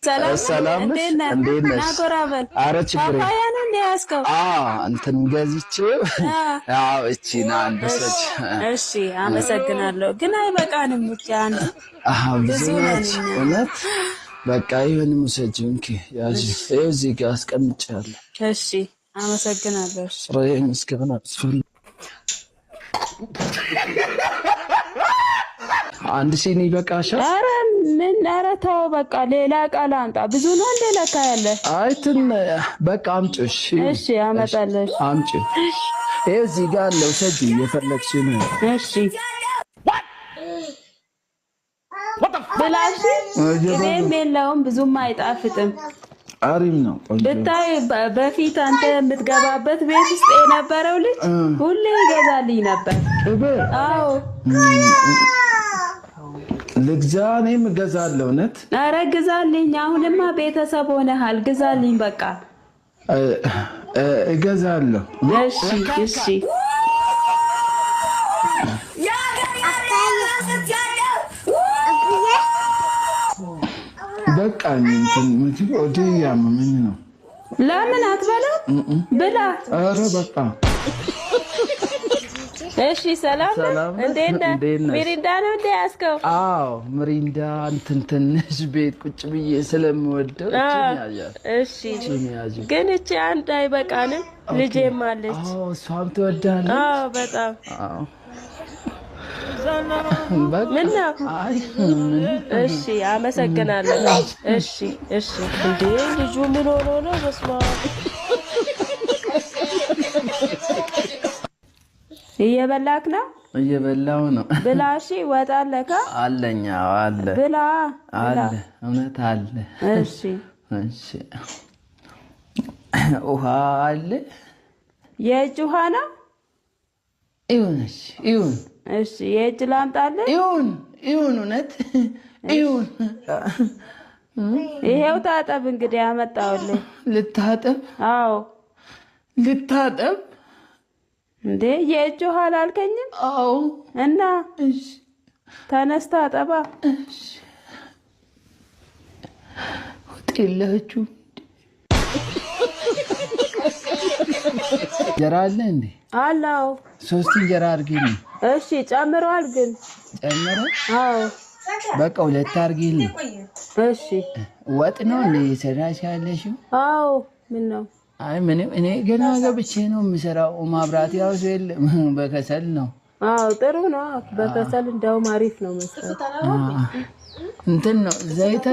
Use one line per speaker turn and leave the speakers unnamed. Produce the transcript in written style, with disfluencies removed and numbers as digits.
ሰላም እንዴት ነሽ? ኧረ ችግር እንትን ገዝቼው እቺ ና አንደሰች።
እሺ አመሰግናለሁ። ግን አይበቃንም ብቻ አንድ
ብዙ ነች እውነት። በቃ ይሄን ሙሰጂው እንኪ ያጂ እዚህ ጋር አስቀምጫለሁ።
እሺ አመሰግናለሁ።
ስራዬን እስከሆነ አስፈል አንድ ሲኒ በቃሻ።
ኧረ ምን ኧረ ተው በቃ ሌላ ቃል አምጣ። ብዙ ነው እንደ ለካ ያለ
አይትን በቃ አምጪሽ።
እሺ አመጣለሽ።
አምጪ እዚህ ጋር አለው ሰጂ የፈለግሽ ነው።
እሺ ብላሽ ግን የለውም ብዙም አይጣፍጥም።
አሪም ነው
ብታይ በፊት አንተ የምትገባበት ቤት ውስጥ የነበረው ልጅ ሁሌ ይገዛልኝ ነበር። አዎ
ልግዛ እኔም እገዛለሁ። እውነት
ኧረ ግዛልኝ። አሁንማ ቤተሰብ ሆነሃል። ግዛልኝ በቃ
እገዛለሁ።
እሺ እሺ
በቃ እንትን ምግብ ወደ ያመመኝ ነው።
ለምን አትበላም? ብላ።
ኧረ በቃ
እሺ ሰላም እንዴት ነህ? ሚሪንዳ ነው እንደ ያዝከው?
አዎ ሚሪንዳ እንትን ትንሽ ቤት ቁጭ ብዬ ስለምወደው
እሺ ግን እቺ አንድ አይበቃንም? ልጄም አለች።
አዎ እሷም ትወዳለች።
አዎ በጣም ምን ነው? እሺ አመሰግናለሁ። እሺ እሺ እንዴ ልጁ ምን ሆኖ ነው? በስመ አብ እየበላክ ነው?
እየበላው ነው።
ብላ። እሺ ወጥ አለካ?
አለኛ አለ።
ብላ
አለ እውነት አለ።
እሺ
እሺ ውሃ አለ።
የእጅ ውሃ ነው?
ይሁንሽ ይሁን።
እሺ የእጅ ላምጣልህ?
ይሁን ይሁን እውነት ይሁን።
ይሄው ታጠብ እንግዲህ አመጣሁልህ።
ልታጠብ?
አዎ
ልታጠብ
እንዴ የእጅ ውሃ አላልከኝም?
አዎ
እና
እሺ
ተነስታ አጠባ።
እሺ ወጥላችሁ እንጀራ አለ እንዴ?
አላው
3 እንጀራ አድርጊልኝ።
እሺ ጨምሯል ግን?
ጨምሯል?
አዎ
በቃ 2 አድርጊልኝ።
እሺ
ወጥ ነው እንዴ ሰራሽ ያለሽው?
አዎ ምን ነው?
አይ ምንም እኔ ገና ገብቼ ነው የምሰራው። ማብራት ያው የለም በከሰል ነው።
አዎ ጥሩ ነው። በከሰል እንደውም አሪፍ ነው መስራት።
እንትን ነው ዘይት